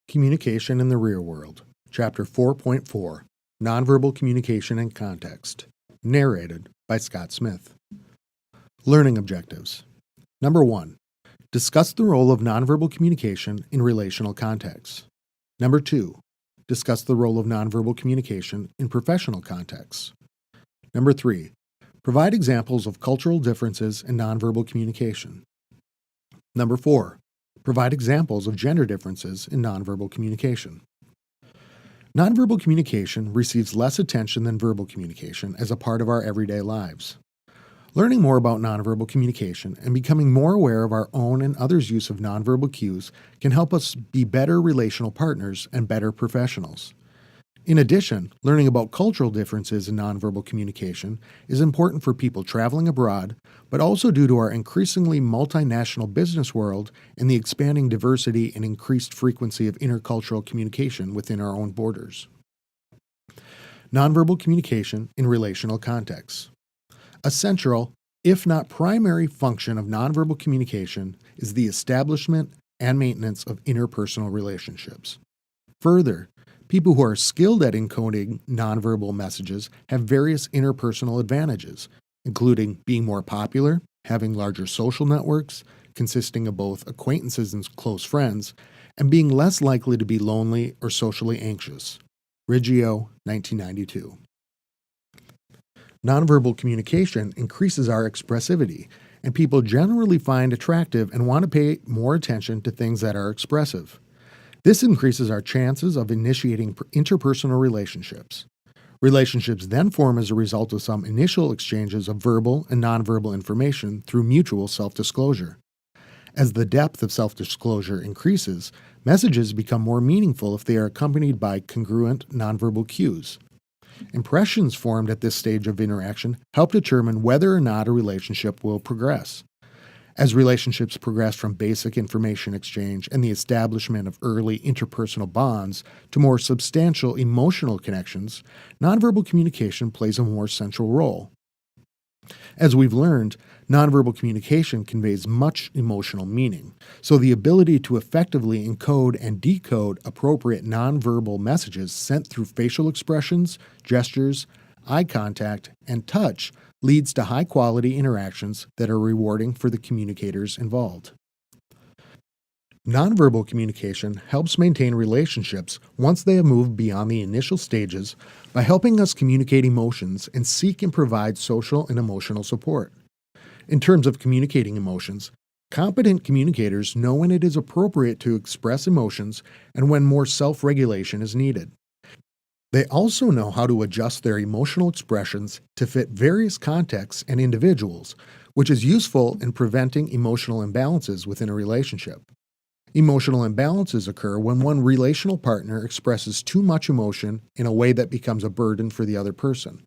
Communication in the Real World, Chapter 4.4, Nonverbal Communication and Context, narrated by Scott Smith. Learning Objectives. Number 1. Discuss the role of nonverbal communication in relational contexts. Number 2. Discuss the role of nonverbal communication in professional contexts. Number 3. Provide examples of cultural differences in nonverbal communication. Number 4. Provide examples of gender differences in nonverbal communication. Nonverbal communication receives less attention than verbal communication as a part of our everyday lives. Learning more about nonverbal communication and becoming more aware of our own and others' use of nonverbal cues can help us be better relational partners and better professionals. In addition, learning about cultural differences in nonverbal communication is important for people traveling abroad, but also due to our increasingly multinational business world and the expanding diversity and increased frequency of intercultural communication within our own borders. Nonverbal communication in relational contexts. A central, if not primary, function of nonverbal communication is the establishment and maintenance of interpersonal relationships. Further, people who are skilled at encoding nonverbal messages have various interpersonal advantages, including being more popular, having larger social networks, consisting of both acquaintances and close friends, and being less likely to be lonely or socially anxious. Riggio, 1992. Nonverbal communication increases our expressivity, and people generally find attractive and want to pay more attention to things that are expressive. This increases our chances of initiating interpersonal relationships. Relationships then form as a result of some initial exchanges of verbal and nonverbal information through mutual self-disclosure. As the depth of self-disclosure increases, messages become more meaningful if they are accompanied by congruent nonverbal cues. Impressions formed at this stage of interaction help determine whether or not a relationship will progress. As relationships progress from basic information exchange and the establishment of early interpersonal bonds to more substantial emotional connections, nonverbal communication plays a more central role. As we've learned, nonverbal communication conveys much emotional meaning, so the ability to effectively encode and decode appropriate nonverbal messages sent through facial expressions, gestures, eye contact, and touch leads to high-quality interactions that are rewarding for the communicators involved. Nonverbal communication helps maintain relationships once they have moved beyond the initial stages by helping us communicate emotions and seek and provide social and emotional support. In terms of communicating emotions, competent communicators know when it is appropriate to express emotions and when more self-regulation is needed. They also know how to adjust their emotional expressions to fit various contexts and individuals, which is useful in preventing emotional imbalances within a relationship. Emotional imbalances occur when one relational partner expresses too much emotion in a way that becomes a burden for the other person.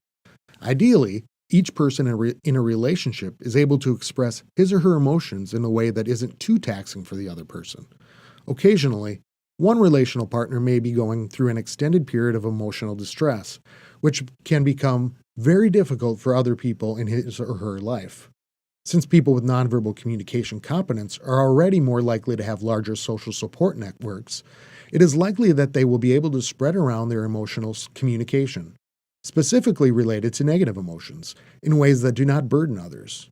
Ideally, each person in a relationship is able to express his or her emotions in a way that isn't too taxing for the other person. Occasionally, one relational partner may be going through an extended period of emotional distress, which can become very difficult for other people in his or her life. Since people with nonverbal communication competence are already more likely to have larger social support networks, it is likely that they will be able to spread around their emotional communication, specifically related to negative emotions, in ways that do not burden others.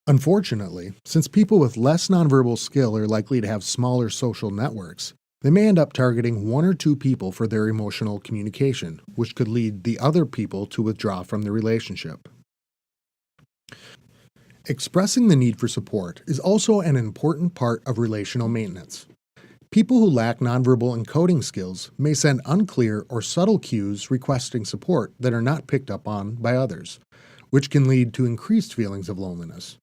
Unfortunately, since people with less nonverbal skill are likely to have smaller social networks, they may end up targeting one or two people for their emotional communication, which could lead the other people to withdraw from the relationship. Expressing the need for support is also an important part of relational maintenance. People who lack nonverbal encoding skills may send unclear or subtle cues requesting support that are not picked up on by others, which can lead to increased feelings of loneliness.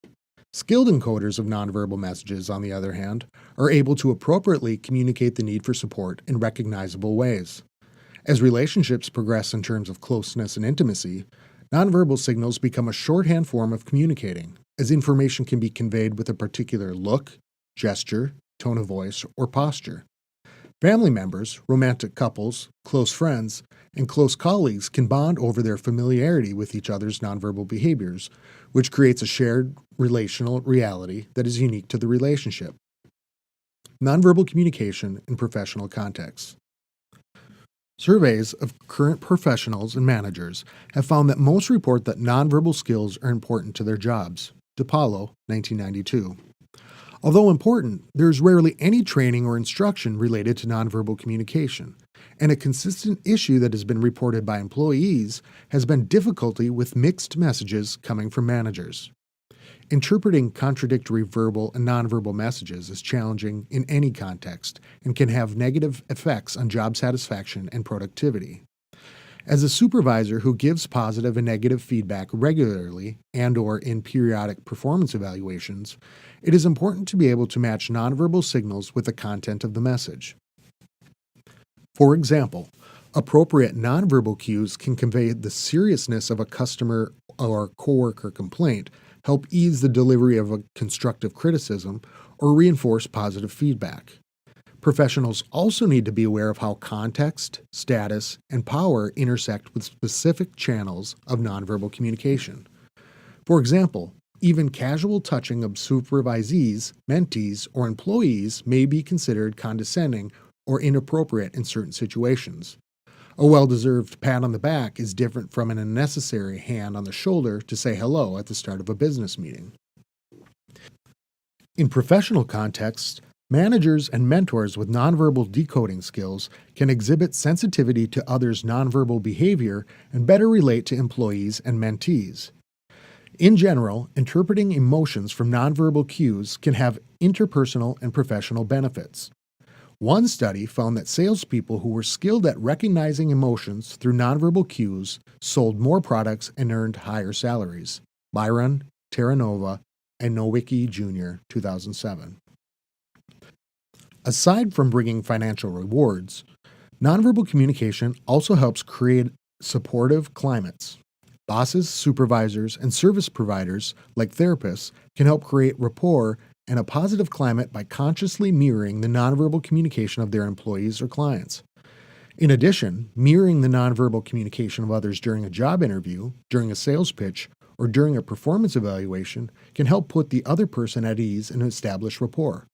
Skilled encoders of nonverbal messages, on the other hand, are able to appropriately communicate the need for support in recognizable ways. As relationships progress in terms of closeness and intimacy, nonverbal signals become a shorthand form of communicating, as information can be conveyed with a particular look, gesture, tone of voice, or posture. Family members, romantic couples, close friends, and close colleagues can bond over their familiarity with each other's nonverbal behaviors, which creates a shared relational reality that is unique to the relationship. Nonverbal communication in professional contexts. Surveys of current professionals and managers have found that most report that nonverbal skills are important to their jobs. DiPaolo, 1992. Although important, there is rarely any training or instruction related to nonverbal communication, and a consistent issue that has been reported by employees has been difficulty with mixed messages coming from managers. Interpreting contradictory verbal and nonverbal messages is challenging in any context and can have negative effects on job satisfaction and productivity. As a supervisor who gives positive and negative feedback regularly and/or in periodic performance evaluations, it is important to be able to match nonverbal signals with the content of the message. For example, appropriate nonverbal cues can convey the seriousness of a customer or coworker complaint, help ease the delivery of a constructive criticism, or reinforce positive feedback. Professionals also need to be aware of how context, status, and power intersect with specific channels of nonverbal communication. For example, even casual touching of supervisees, mentees, or employees may be considered condescending or inappropriate in certain situations. A well-deserved pat on the back is different from an unnecessary hand on the shoulder to say hello at the start of a business meeting. In professional contexts, managers and mentors with nonverbal decoding skills can exhibit sensitivity to others' nonverbal behavior and better relate to employees and mentees. In general, interpreting emotions from nonverbal cues can have interpersonal and professional benefits. One study found that salespeople who were skilled at recognizing emotions through nonverbal cues sold more products and earned higher salaries. Byron, Terranova, and Nowicki Jr., 2007. Aside from bringing financial rewards, nonverbal communication also helps create supportive climates. Bosses, supervisors, and service providers, like therapists, can help create rapport and a positive climate by consciously mirroring the nonverbal communication of their employees or clients. In addition, mirroring the nonverbal communication of others during a job interview, during a sales pitch, or during a performance evaluation can help put the other person at ease and establish rapport.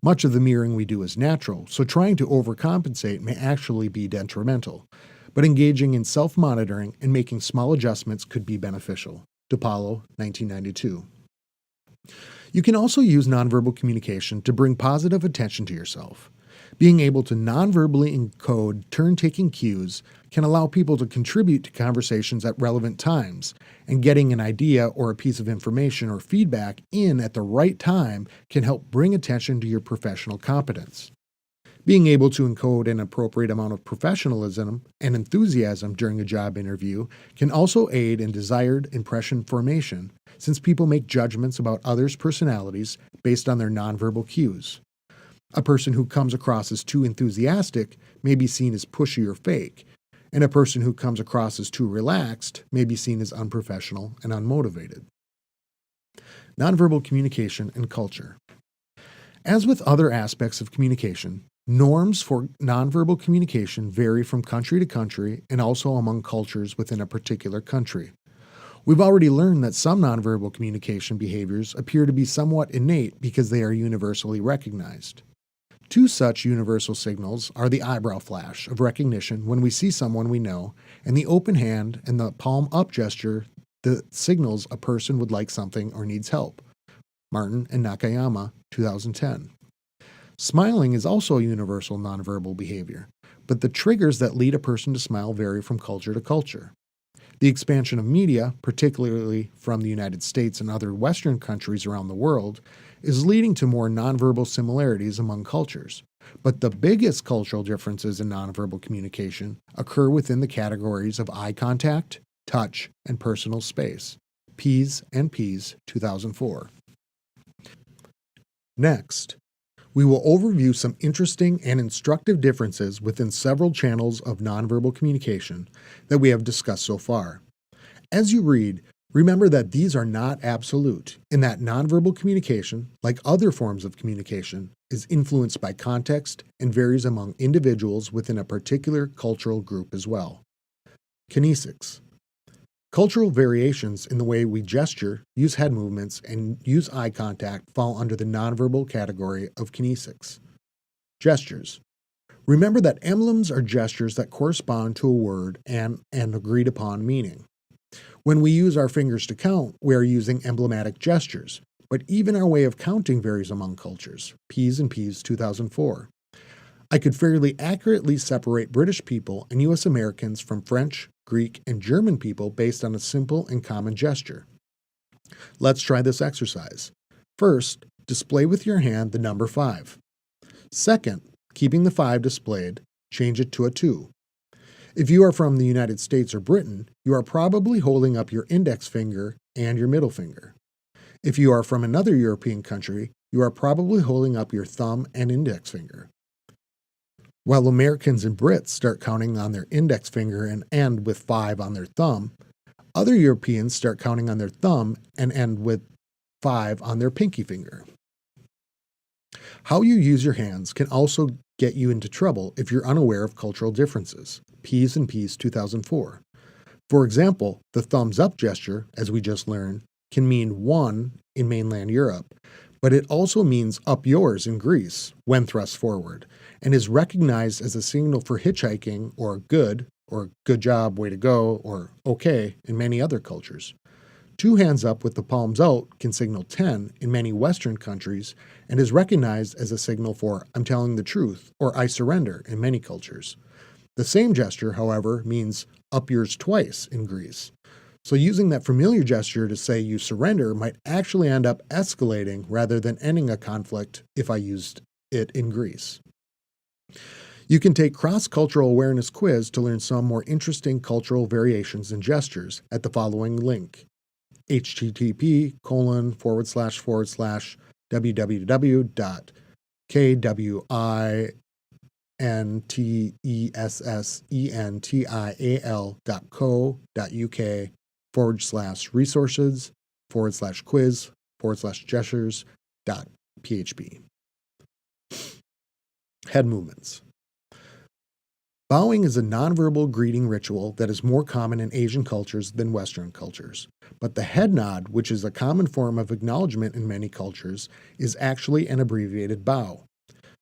Much of the mirroring we do is natural, so trying to overcompensate may actually be detrimental, but engaging in self-monitoring and making small adjustments could be beneficial. DiPaolo, 1992. You can also use nonverbal communication to bring positive attention to yourself. Being able to nonverbally encode turn-taking cues can allow people to contribute to conversations at relevant times, and getting an idea or a piece of information or feedback in at the right time can help bring attention to your professional competence. Being able to encode an appropriate amount of professionalism and enthusiasm during a job interview can also aid in desired impression formation, since people make judgments about others' personalities based on their nonverbal cues. A person who comes across as too enthusiastic may be seen as pushy or fake, and a person who comes across as too relaxed may be seen as unprofessional and unmotivated. Nonverbal communication and culture. As with other aspects of communication, norms for nonverbal communication vary from country to country and also among cultures within a particular country. We've already learned that some nonverbal communication behaviors appear to be somewhat innate because they are universally recognized. Two such universal signals are the eyebrow flash of recognition when we see someone we know, and the open hand and the palm up gesture that signals a person would like something or needs help. Martin and Nakayama, 2010. Smiling is also a universal nonverbal behavior, but the triggers that lead a person to smile vary from culture to culture. The expansion of media, particularly from the United States and other Western countries around the world, is leading to more nonverbal similarities among cultures. But the biggest cultural differences in nonverbal communication occur within the categories of eye contact, touch, and personal space. Pease and Pease, 2004. Next, we will overview some interesting and instructive differences within several channels of nonverbal communication that we have discussed so far. As you read, remember that these are not absolute, and that nonverbal communication, like other forms of communication, is influenced by context and varies among individuals within a particular cultural group as well. Kinesics. Cultural variations in the way we gesture, use head movements, and use eye contact fall under the nonverbal category of kinesics. Gestures. Remember that emblems are gestures that correspond to a word and an agreed upon meaning. When we use our fingers to count, we are using emblematic gestures, but even our way of counting varies among cultures. KUWS 2004. I could fairly accurately separate British people and U.S. Americans from French, Greek, and German people based on a simple and common gesture. Let's try this exercise. First, display with your hand the number 5. Second, keeping the 5 displayed, change it to a 2. If you are from the United States or Britain, you are probably holding up your index finger and your middle finger. If you are from another European country, you are probably holding up your thumb and index finger. While Americans and Brits start counting on their index finger and end with 5 on their thumb, other Europeans start counting on their thumb and end with 5 on their pinky finger. How you use your hands can also get you into trouble if you're unaware of cultural differences. Ps 2004. For example, the thumbs up gesture, as we just learned, can mean 1 in mainland Europe, but it also means up yours in Greece when thrust forward, and is recognized as a signal for hitchhiking or good job, way to go, or okay in many other cultures. 2 hands up with the palms out can signal 10 in many Western countries and is recognized as a signal for I'm telling the truth or I surrender in many cultures. The same gesture, however, means up yours twice in Greece. So using that familiar gesture to say you surrender might actually end up escalating rather than ending a conflict if I used it in Greece. You can take Cross-Cultural Awareness Quiz to learn some more interesting cultural variations in gestures at the following link: http://www.kwsentintal.co.uk/resources/quiz/gestures.php. Head movements. Bowing is a nonverbal greeting ritual that is more common in Asian cultures than Western cultures. But the head nod, which is a common form of acknowledgement in many cultures, is actually an abbreviated bow.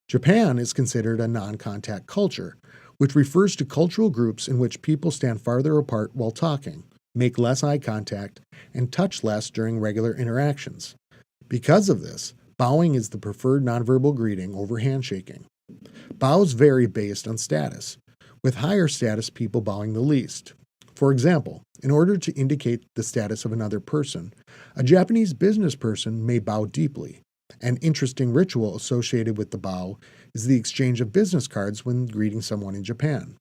Japan is considered a non-contact culture, which refers to cultural groups in which people stand farther apart while talking, make less eye contact, and touch less during regular interactions. Because of this, bowing is the preferred nonverbal greeting over handshaking. Bows vary based on status, with higher status people bowing the least. For example, in order to indicate the status of another person, a Japanese business person may bow deeply. An interesting ritual associated with the bow is the exchange of business cards when greeting someone in Japan.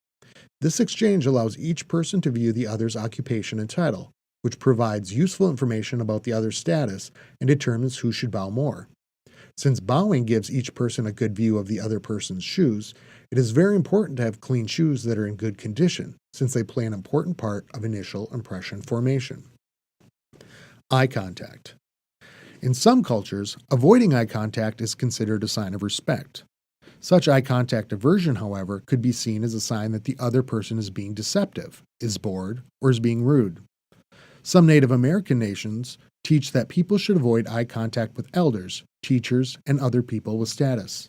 This exchange allows each person to view the other's occupation and title, which provides useful information about the other's status and determines who should bow more. Since bowing gives each person a good view of the other person's shoes, it is very important to have clean shoes that are in good condition, since they play an important part of initial impression formation. Eye contact. In some cultures, avoiding eye contact is considered a sign of respect. Such eye contact aversion, however, could be seen as a sign that the other person is being deceptive, is bored, or is being rude. Some Native American nations teach that people should avoid eye contact with elders, teachers, and other people with status.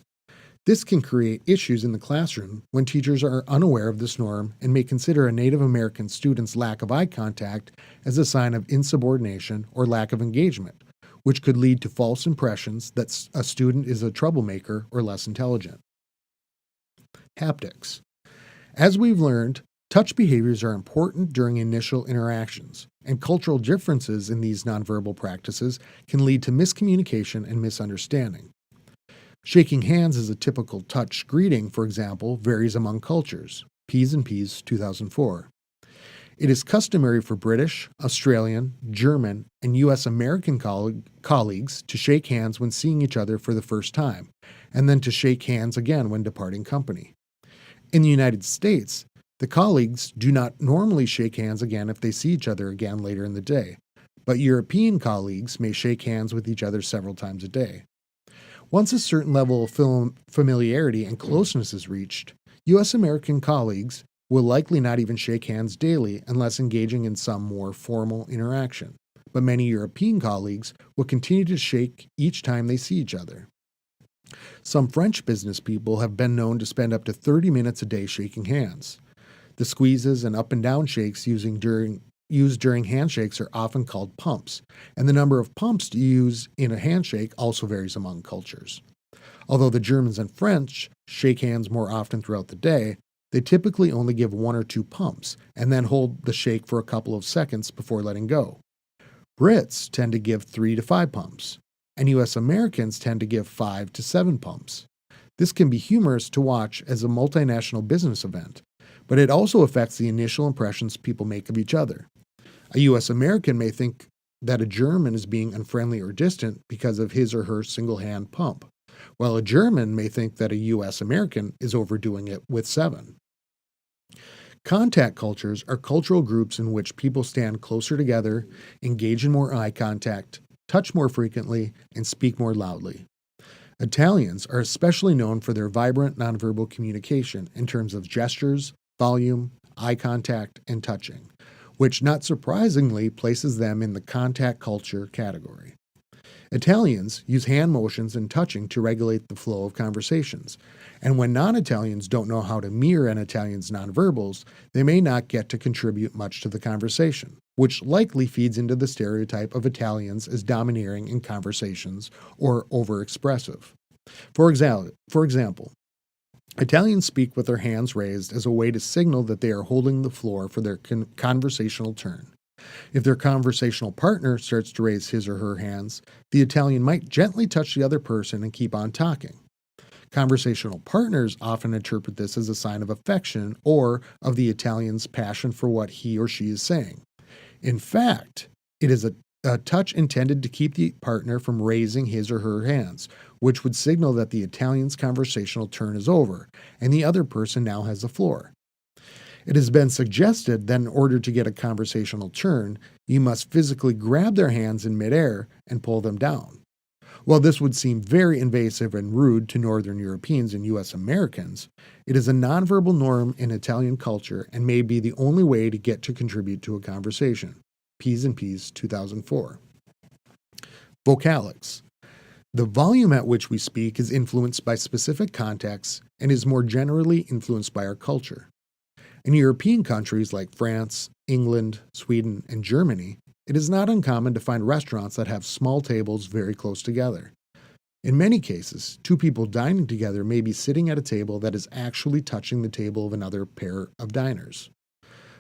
This can create issues in the classroom when teachers are unaware of this norm and may consider a Native American student's lack of eye contact as a sign of insubordination or lack of engagement, which could lead to false impressions that a student is a troublemaker or less intelligent. Haptics. As we've learned, touch behaviors are important during initial interactions, and cultural differences in these nonverbal practices can lead to miscommunication and misunderstanding. Shaking hands as a typical touch greeting, for example, varies among cultures. Ps 2004. It is customary for British, Australian, German, and U.S. American colleagues to shake hands when seeing each other for the first time, and then to shake hands again when departing company. In the United States, the colleagues do not normally shake hands again if they see each other again later in the day, but European colleagues may shake hands with each other several times a day. Once a certain level of familiarity and closeness is reached, U.S. American colleagues will likely not even shake hands daily unless engaging in some more formal interaction, but many European colleagues will continue to shake each time they see each other. Some French business people have been known to spend up to 30 minutes a day shaking hands. The squeezes and up and down shakes used during handshakes are often called pumps, and the number of pumps to use in a handshake also varies among cultures. Although the Germans and French shake hands more often throughout the day, they typically only give one or two pumps and then hold the shake for a couple of seconds before letting go. Brits tend to give 3 to 5 pumps, and US Americans tend to give 5 to 7 pumps. This can be humorous to watch as a multinational business event, but it also affects the initial impressions people make of each other. A US American may think that a German is being unfriendly or distant because of his or her single hand pump, while a German may think that a US American is overdoing it with 7. Contact cultures are cultural groups in which people stand closer together, engage in more eye contact, touch more frequently, and speak more loudly. Italians are especially known for their vibrant nonverbal communication in terms of gestures, volume, eye contact, and touching, which not surprisingly places them in the contact culture category. Italians use hand motions and touching to regulate the flow of conversations, and when non-Italians don't know how to mirror an Italian's nonverbals, they may not get to contribute much to the conversation, which likely feeds into the stereotype of Italians as domineering in conversations or overexpressive. For example, Italians speak with their hands raised as a way to signal that they are holding the floor for their conversational turn. If their conversational partner starts to raise his or her hands, the Italian might gently touch the other person and keep on talking. Conversational partners often interpret this as a sign of affection or of the Italian's passion for what he or she is saying. In fact, it is a touch intended to keep the partner from raising his or her hands, which would signal that the Italian's conversational turn is over and the other person now has the floor. It has been suggested that in order to get a conversational turn, you must physically grab their hands in midair and pull them down. While this would seem very invasive and rude to Northern Europeans and US Americans, it is a nonverbal norm in Italian culture and may be the only way to get to contribute to a conversation. P's and P's 2004. Vocalics. The volume at which we speak is influenced by specific contexts and is more generally influenced by our culture. In European countries like France, England, Sweden, and Germany, it is not uncommon to find restaurants that have small tables very close together. In many cases, two people dining together may be sitting at a table that is actually touching the table of another pair of diners.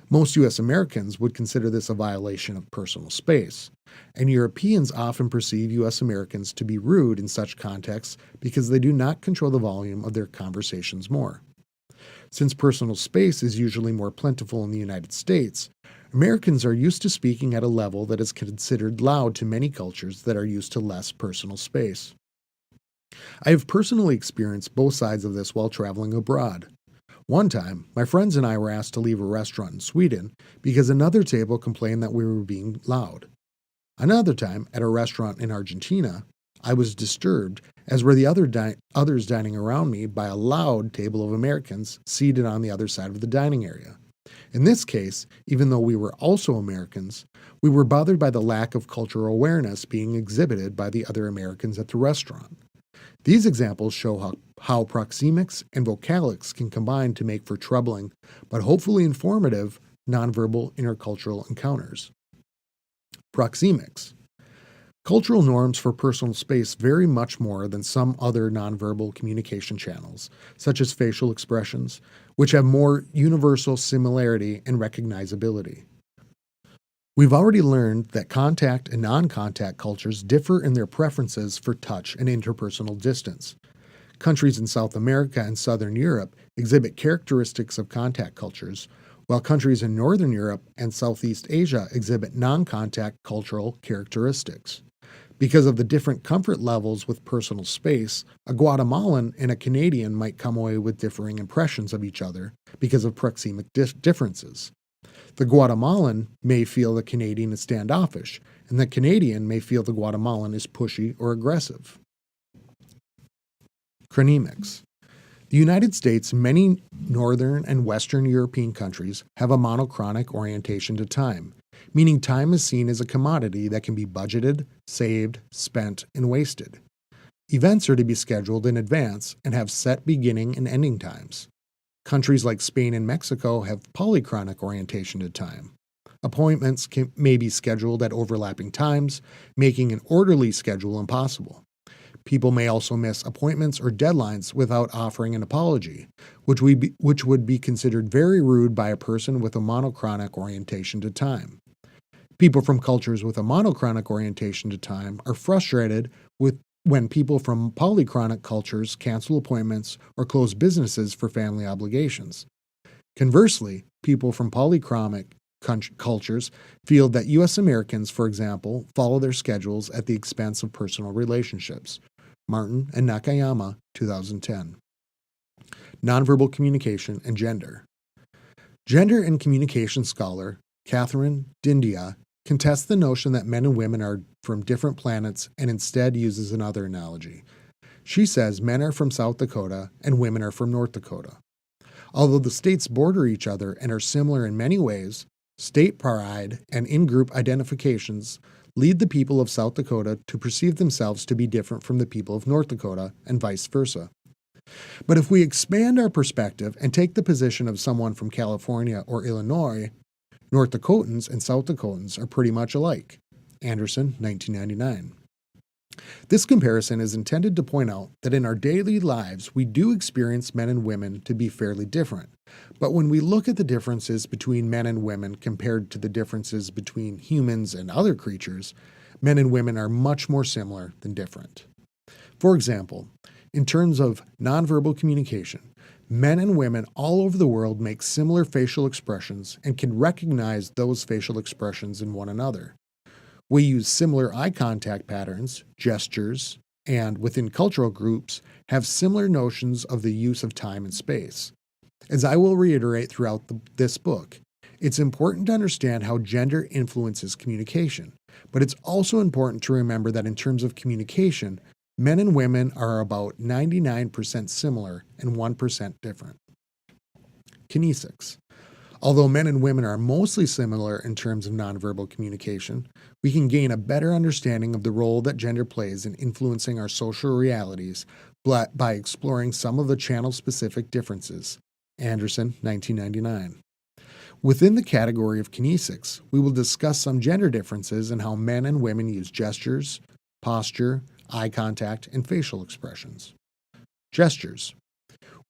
Most US Americans would consider this a violation of personal space, and Europeans often perceive US Americans to be rude in such contexts because they do not control the volume of their conversations more. Since personal space is usually more plentiful in the United States, Americans are used to speaking at a level that is considered loud to many cultures that are used to less personal space. I have personally experienced both sides of this while traveling abroad. One time, my friends and I were asked to leave a restaurant in Sweden because another table complained that we were being loud. Another time, at a restaurant in Argentina, I was disturbed, as were the others dining around me, by a loud table of Americans seated on the other side of the dining area. In this case, even though we were also Americans, we were bothered by the lack of cultural awareness being exhibited by the other Americans at the restaurant. These examples show how proxemics and vocalics can combine to make for troubling, but hopefully informative, nonverbal intercultural encounters. Proxemics. Cultural norms for personal space vary much more than some other nonverbal communication channels, such as facial expressions, which have more universal similarity and recognizability. We've already learned that contact and non-contact cultures differ in their preferences for touch and interpersonal distance. Countries in South America and Southern Europe exhibit characteristics of contact cultures, while countries in Northern Europe and Southeast Asia exhibit non-contact cultural characteristics. Because of the different comfort levels with personal space, a Guatemalan and a Canadian might come away with differing impressions of each other because of proxemic differences. The Guatemalan may feel the Canadian is standoffish, and the Canadian may feel the Guatemalan is pushy or aggressive. Chronemics. The United States and many Northern and Western European countries have a monochronic orientation to time, meaning time is seen as a commodity that can be budgeted, saved, spent, and wasted. Events are to be scheduled in advance and have set beginning and ending times. Countries like Spain and Mexico have polychronic orientation to time. Appointments may be scheduled at overlapping times, making an orderly schedule impossible. People may also miss appointments or deadlines without offering an apology, which would be considered very rude by a person with a monochronic orientation to time. People from cultures with a monochronic orientation to time are frustrated when people from polychronic cultures cancel appointments or close businesses for family obligations. Conversely, people from polychronic cultures feel that U.S. Americans, for example, follow their schedules at the expense of personal relationships. Martin and Nakayama, 2010. Nonverbal communication and gender. Gender and communication scholar Catherine Dindia contests the notion that men and women are from different planets and instead uses another analogy. She says men are from South Dakota and women are from North Dakota. Although the states border each other and are similar in many ways, state pride and in-group identifications lead the people of South Dakota to perceive themselves to be different from the people of North Dakota and vice versa. But if we expand our perspective and take the position of someone from California or Illinois, North Dakotans and South Dakotans are pretty much alike. Anderson, 1999. This comparison is intended to point out that in our daily lives we do experience men and women to be fairly different. But when we look at the differences between men and women compared to the differences between humans and other creatures, men and women are much more similar than different. For example, in terms of nonverbal communication, men and women all over the world make similar facial expressions and can recognize those facial expressions in one another. We use similar eye contact patterns, gestures, and within cultural groups have similar notions of the use of time and space. As I will reiterate throughout this book, it's important to understand how gender influences communication, but it's also important to remember that in terms of communication, men and women are about 99% similar and 1% different. Kinesics. Although men and women are mostly similar in terms of nonverbal communication, we can gain a better understanding of the role that gender plays in influencing our social realities by exploring some of the channel-specific differences. Anderson, 1999. Within the category of kinesics, we will discuss some gender differences in how men and women use gestures, posture, eye contact, and facial expressions. Gestures.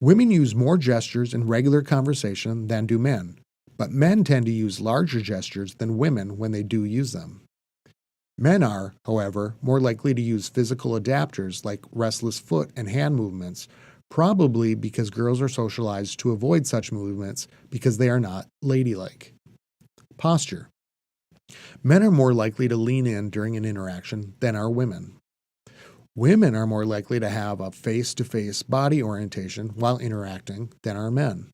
Women use more gestures in regular conversation than do men, but men tend to use larger gestures than women when they do use them. Men are, however, more likely to use physical adapters like restless foot and hand movements, probably because girls are socialized to avoid such movements because they are not ladylike. Posture. Men are more likely to lean in during an interaction than are women. Women are more likely to have a face-to-face body orientation while interacting than are men.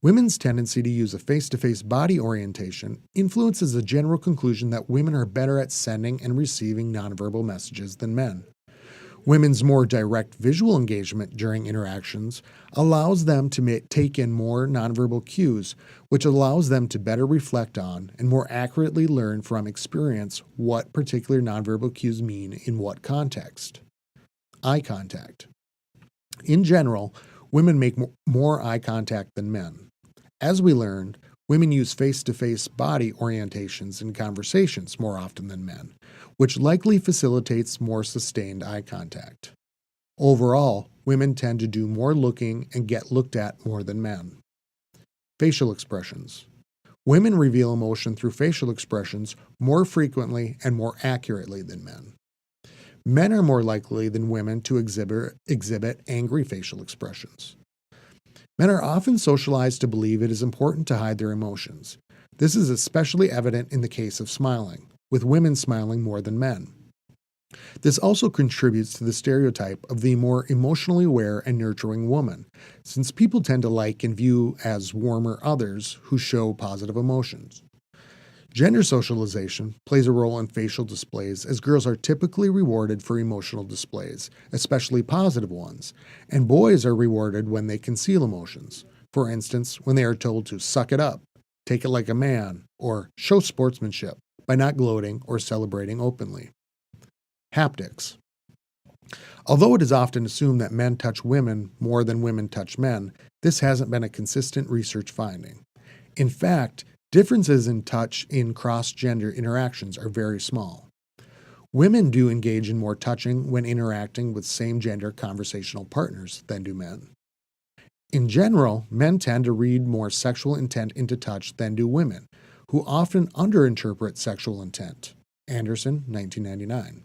Women's tendency to use a face-to-face body orientation influences the general conclusion that women are better at sending and receiving nonverbal messages than men. Women's more direct visual engagement during interactions allows them to take in more nonverbal cues, which allows them to better reflect on and more accurately learn from experience what particular nonverbal cues mean in what context. Eye contact. In general, women make more eye contact than men. As we learned, women use face-to-face body orientations in conversations more often than men, which likely facilitates more sustained eye contact. Overall, women tend to do more looking and get looked at more than men. Facial expressions. Women reveal emotion through facial expressions more frequently and more accurately than men. Men are more likely than women to exhibit angry facial expressions. Men are often socialized to believe it is important to hide their emotions. This is especially evident in the case of smiling, with women smiling more than men. This also contributes to the stereotype of the more emotionally aware and nurturing woman, since people tend to like and view as warmer others who show positive emotions. Gender socialization plays a role in facial displays as girls are typically rewarded for emotional displays, especially positive ones, and boys are rewarded when they conceal emotions. For instance, when they are told to suck it up, take it like a man, or show sportsmanship by not gloating or celebrating openly. Haptics. Although it is often assumed that men touch women more than women touch men, this hasn't been a consistent research finding. In fact, differences in touch in cross-gender interactions are very small. Women do engage in more touching when interacting with same-gender conversational partners than do men. In general, men tend to read more sexual intent into touch than do women, who often underinterpret sexual intent. Anderson, 1999.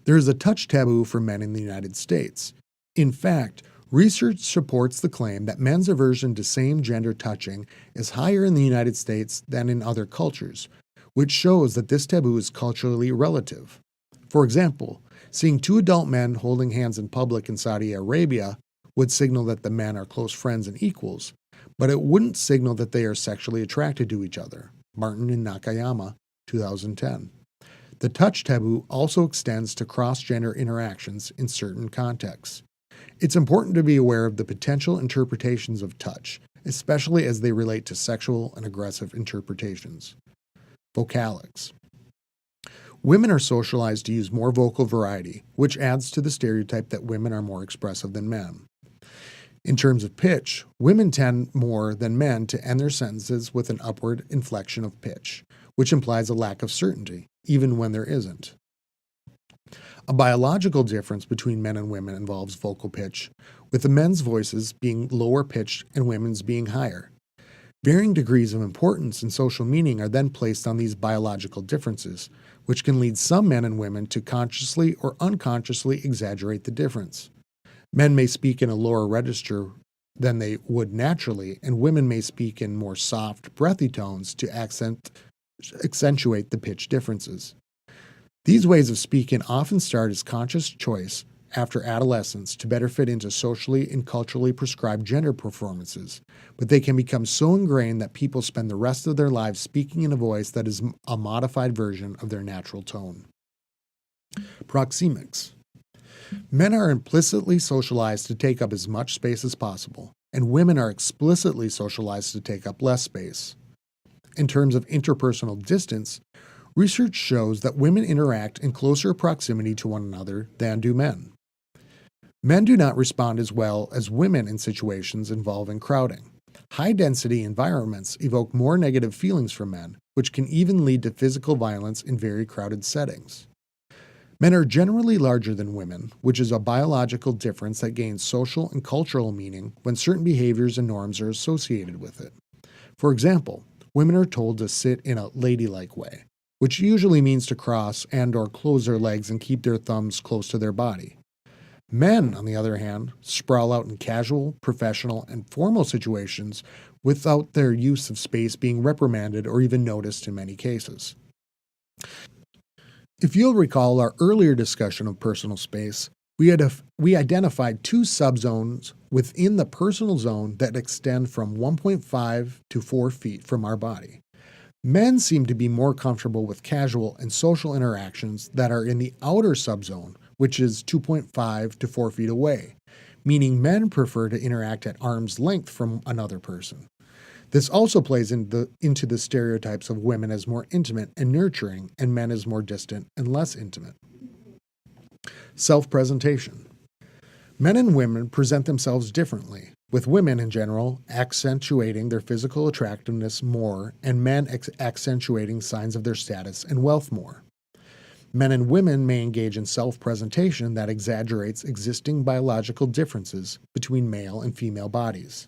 There is a touch taboo for men in the United States. In fact, research supports the claim that men's aversion to same-gender touching is higher in the United States than in other cultures, which shows that this taboo is culturally relative. For example, seeing two adult men holding hands in public in Saudi Arabia would signal that the men are close friends and equals, but it wouldn't signal that they are sexually attracted to each other. Martin and Nakayama, 2010. The touch taboo also extends to cross-gender interactions in certain contexts. It's important to be aware of the potential interpretations of touch, especially as they relate to sexual and aggressive interpretations. Vocalics. Women are socialized to use more vocal variety, which adds to the stereotype that women are more expressive than men. In terms of pitch, women tend more than men to end their sentences with an upward inflection of pitch, which implies a lack of certainty, even when there isn't. A biological difference between men and women involves vocal pitch, with the men's voices being lower pitched and women's being higher. Varying degrees of importance and social meaning are then placed on these biological differences, which can lead some men and women to consciously or unconsciously exaggerate the difference. Men may speak in a lower register than they would naturally, and women may speak in more soft, breathy tones to accentuate the pitch differences. These ways of speaking often start as conscious choice after adolescence to better fit into socially and culturally prescribed gender performances, but they can become so ingrained that people spend the rest of their lives speaking in a voice that is a modified version of their natural tone. Proxemics. Men are implicitly socialized to take up as much space as possible, and women are explicitly socialized to take up less space. In terms of interpersonal distance, research shows that women interact in closer proximity to one another than do men. Men do not respond as well as women in situations involving crowding. High-density environments evoke more negative feelings from men, which can even lead to physical violence in very crowded settings. Men are generally larger than women, which is a biological difference that gains social and cultural meaning when certain behaviors and norms are associated with it. For example, women are told to sit in a ladylike way, which usually means to cross and/or close their legs and keep their thumbs close to their body. Men, on the other hand, sprawl out in casual, professional, and formal situations without their use of space being reprimanded or even noticed in many cases. If you'll recall our earlier discussion of personal space, we identified two subzones within the personal zone that extend from 1.5 to 4 feet from our body. Men seem to be more comfortable with casual and social interactions that are in the outer subzone, which is 2.5 to 4 feet away, meaning men prefer to interact at arm's length from another person. This also plays into the stereotypes of women as more intimate and nurturing and men as more distant and less intimate. Self-presentation. Men and women present themselves differently, with women in general accentuating their physical attractiveness more and men accentuating signs of their status and wealth more. Men and women may engage in self-presentation that exaggerates existing biological differences between male and female bodies.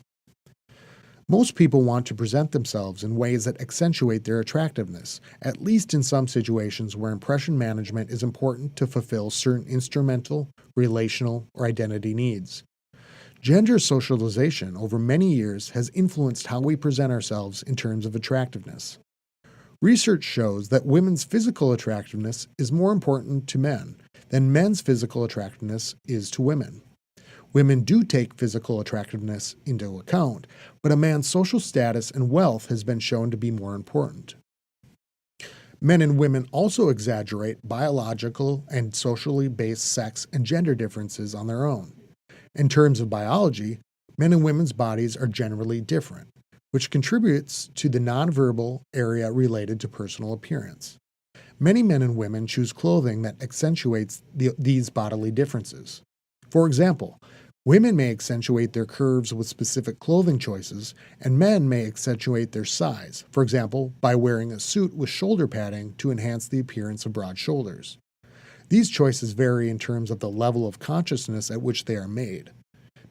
Most people want to present themselves in ways that accentuate their attractiveness, at least in some situations where impression management is important to fulfill certain instrumental, relational, or identity needs. Gender socialization over many years has influenced how we present ourselves in terms of attractiveness. Research shows that women's physical attractiveness is more important to men than men's physical attractiveness is to women. Women do take physical attractiveness into account, but a man's social status and wealth has been shown to be more important. Men and women also exaggerate biological and socially based sex and gender differences on their own. In terms of biology, men and women's bodies are generally different, which contributes to the nonverbal area related to personal appearance. Many men and women choose clothing that accentuates these bodily differences. For example, women may accentuate their curves with specific clothing choices, and men may accentuate their size, for example, by wearing a suit with shoulder padding to enhance the appearance of broad shoulders. These choices vary in terms of the level of consciousness at which they are made.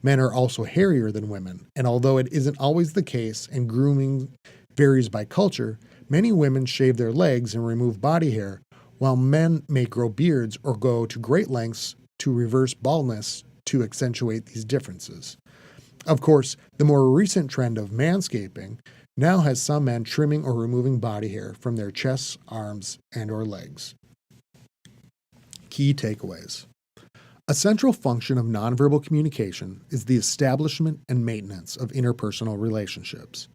Men are also hairier than women, and although it isn't always the case and grooming varies by culture, many women shave their legs and remove body hair, while men may grow beards or go to great lengths to reverse baldness to accentuate these differences. Of course, the more recent trend of manscaping now has some men trimming or removing body hair from their chests, arms, and/or legs. Key takeaways. A central function of nonverbal communication is the establishment and maintenance of interpersonal relationships.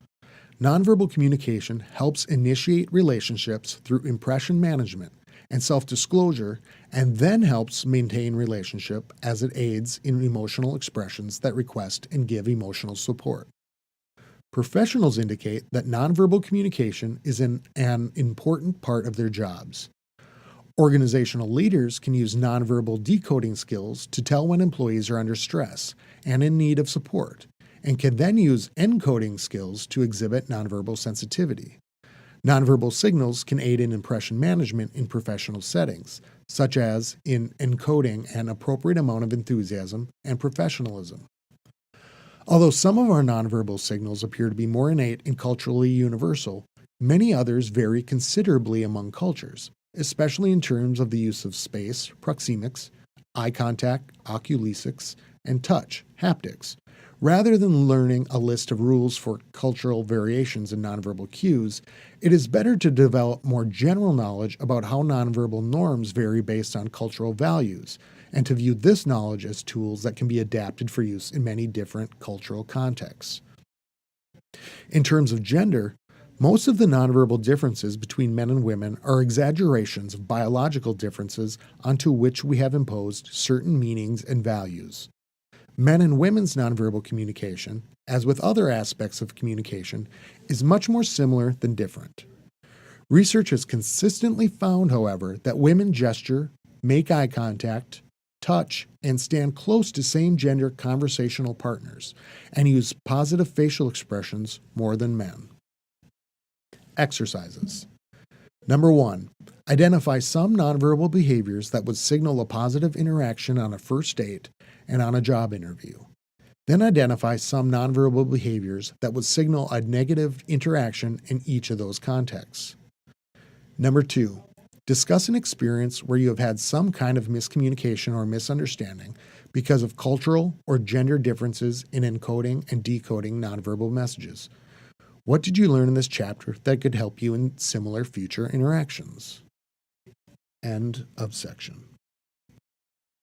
Nonverbal communication helps initiate relationships through impression management and self-disclosure, and then helps maintain relationship as it aids in emotional expressions that request and give emotional support. Professionals indicate that nonverbal communication is an important part of their jobs. Organizational leaders can use nonverbal decoding skills to tell when employees are under stress and in need of support, and can then use encoding skills to exhibit nonverbal sensitivity. Nonverbal signals can aid in impression management in professional settings, such as in encoding an appropriate amount of enthusiasm and professionalism. Although some of our nonverbal signals appear to be more innate and culturally universal, many others vary considerably among cultures, especially in terms of the use of space, proxemics, eye contact, oculesics, and touch, haptics. Rather than learning a list of rules for cultural variations in nonverbal cues, it is better to develop more general knowledge about how nonverbal norms vary based on cultural values, and to view this knowledge as tools that can be adapted for use in many different cultural contexts. In terms of gender, most of the nonverbal differences between men and women are exaggerations of biological differences onto which we have imposed certain meanings and values. Men and women's nonverbal communication, as with other aspects of communication, is much more similar than different. Research has consistently found, however, that women gesture, make eye contact, touch, and stand close to same-gender conversational partners, and use positive facial expressions more than men. Exercises. Number 1. Identify some nonverbal behaviors that would signal a positive interaction on a first date and on a job interview. Then identify some nonverbal behaviors that would signal a negative interaction in each of those contexts. Number 2. Discuss an experience where you have had some kind of miscommunication or misunderstanding because of cultural or gender differences in encoding and decoding nonverbal messages. What did you learn in this chapter that could help you in similar future interactions? End of section.